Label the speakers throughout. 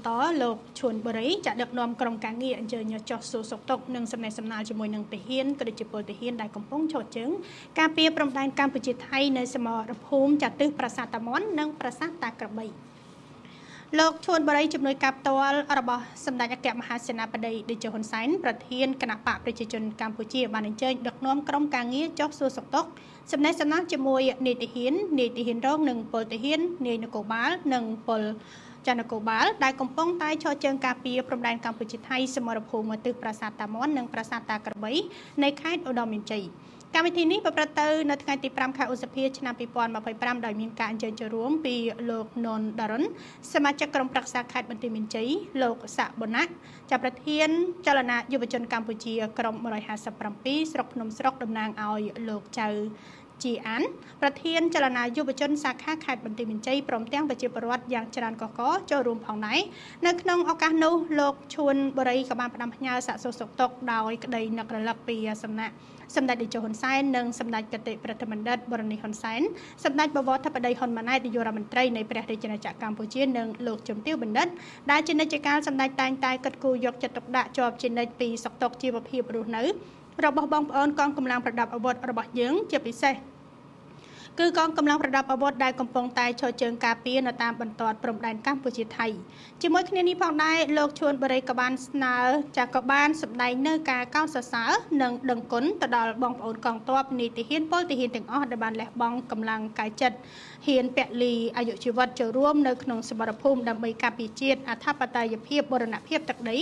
Speaker 1: បន្តលោកឈួនបរិយចាក់ដឹកនាំក្រុមការងារអញ្ជើញចុះសួរសុខទុក្ខនិងសំណេះសំណាលជាមួយនឹងទាហានក៏ដូចជាពលទាហានដែលកំពុងឈរជើងការពារព្រំដែនកម្ពុជាថៃនៅសមរភូមិចាត់ទិសប្រាសាទតាមាន់និងប្រាសាទតាក្របីលោកឈួនបរិយជំនួយការផ្ទាល់របស់សម្ដេចអគ្គមហាសេនាបតីតេជោហ៊ុនសែនប្រធានគណៈបកប្រជាជនកម្ពុជាបានអញ្ជើញដឹកនាំក្រុមការងារចុះសួរសុខទុក្ខសំណេះសំណាលជាមួយនាយទាហានរងនិងពលទាហាននាយនគរបាលនិងពលចនគរបាលដែលកំពុងតែឈរជើងការពារព្រំដែនកម្ពុជាថៃសមរភូមិទិសប្រាសាទតាមាន់និងប្រាសាទតាក្របីនៃខេត្តឧត្តរមានជ័យកម្មវិធីនេះប្រព្រឹត្តទៅនៅថ្ងៃទី5ខែឧសភាឆ្នាំ2025ដោយមានការអញ្ជើញចូលរួមពីលោកនុនដារុនសមាជិកក្រុមប្រឹក្សាខេត្តបន្ទាយមានជ័យលោកសាក់បូណាក់ជាប្រធានចលនាយុវជនកម្ពុជាក្រុម157ស្រុកភ្នំស្រុកតំណាងឲ្យលោកចៅជាអានប្រធានចលនាយុវជនសាខាខេត្តបន្ទាយមានជ័យព្រមទាំងប្រជាពលរដ្ឋយ៉ាងច្រើនកកចូលរួមផងដែរនៅក្នុងឱកាសនោះលោកឈួនបរិយក៏បានផ្ដាំផ្ញើសាកសួរសុខទុក្ខដោយក្តីនឹករលឹកពីសំណាក់សម្ដេចតេជោហ៊ុនសែននិងសម្ដេចគតិប្រតិបណ្ឌិតបរនីហ៊ុនសែនសម្ដេចបវរធិបតីហ៊ុនម៉ាណែតនាយករដ្ឋមន្ត្រីនៃព្រះរាជាណាចក្រកម្ពុជានិងលោកជំទាវបណ្ឌិតដែលជានិច្ចកាលសម្ដេចតែងតែគិតគូរយកចិត្តទុកដាក់ជាប់ជានិច្ចពីសុខទុក្ខជីវភាពរស់នៅរបស់បងប្អូនកងកម្លាំងប្រដាប់អាវុធរបស់យើងជាពិសេសគឺកងកម្លាំងប្រដាប់អាវុធដែលកំពុងតែឈរជើងការពារនៅតាមបន្ទាត់ព្រំដែនកម្ពុជាថៃជាមួយគ្នានេះផងដែរលោកឈួនបរិយក៏បានសម្ដែងនៅការកោតសរសើរនិងដឹងគុណទៅដល់បងប្អូនកងទ័ពនីតិហ៊ានពលទាហានទាំងអស់ដែលបានលះបង់កម្លាំងកាយចិត្តហ៊ានពលីអាយុជីវិតចូលរួមនៅក្នុងសមរភូមិដើម្បីការពារជាតិអធិបតេយ្យភាពបូរណភាពទឹកដី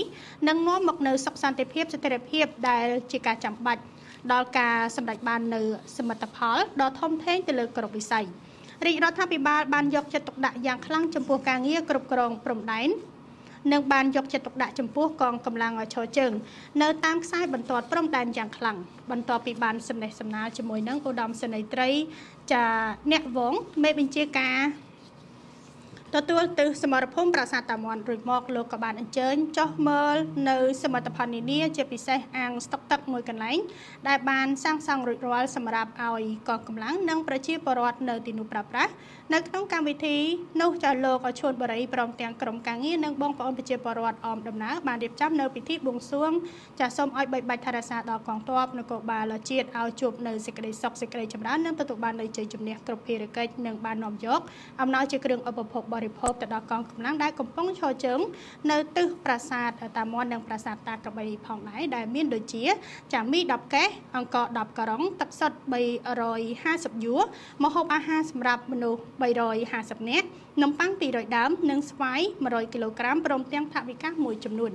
Speaker 1: និងនាំមកនូវសុខសន្តិភាពស្ថិរភាពដែលជាការចាំបាច់ដល់ការសម្រេចបាននៅសមិទ្ធផលដ៏ធំធេងទៅលើគ្រប់វិស័យរាជរដ្ឋាភិបាលបានយកចិត្តទុកដាក់យ៉ាងខ្លាំងចំពោះការងារគ្រប់គ្រងព្រំដែននិងបានយកចិត្តទុកដាក់ចំពោះកងកម្លាំងឈរជើងនៅតាមខ្សែបន្ទាត់ព្រំដែនយ៉ាងខ្លាំងបន្ទាប់ពីបានសំណេះសំណាលជាមួយនឹងឧត្តមសេនីយ៍ត្រីចាអ្នកវងមេបញ្ជាការទទួលទិសសមរភូមិប្រាសាទតាមាន់រួចមកលោកក៏បានអញ្ជើញចុះមើលនៅសមិទ្ធផលនានាជាពិសេសអាងស្តុកទឹកមួយកន្លែងដែលបានសាងសង់រួចរាល់សម្រាប់ឲ្យកងកម្លាំងនិងប្រជាពលរដ្ឋនៅទីនោះប្រើប្រាស់នៅក្នុងកម្មវិធីនោះចាស់លោកឈួនបរិយព្រមទាំងក្រុមការងារនិងបងប្អូនប្រជាពលរដ្ឋអមដំណើរបានរៀបចំនៅពិធីបួងសួងចាស់សូមឲ្យបីបាច់ថែរក្សាដល់កងទ័ពនគរបាលជាតិឲ្យជួបនៅសេចក្តីសុខសេចក្តីចម្រើននិងទទួលបាននូវជ័យជំនះគ្រប់ភារកិច្ចនិងបាននាំយកអំណោយជាគ្រឿងឧបភោគបរិភោគទៅដល់កងកម្លាំងដែលកំពុងឈរជើងនៅទិសប្រាសាទតាមាន់និងប្រាសាទតាក្របីផងដែរដែលមានដូចជាចាមី10កេសអង្គ10ការុងទឹកសុទ្ធ350យួរម្ហូបអាហារសម្រាប់មនុស្ស350នាក់នំប៉័ង200ដើមនិងស្វាយ100គីឡូក្រាមព្រមទាំងថវិកាមួយចំនួន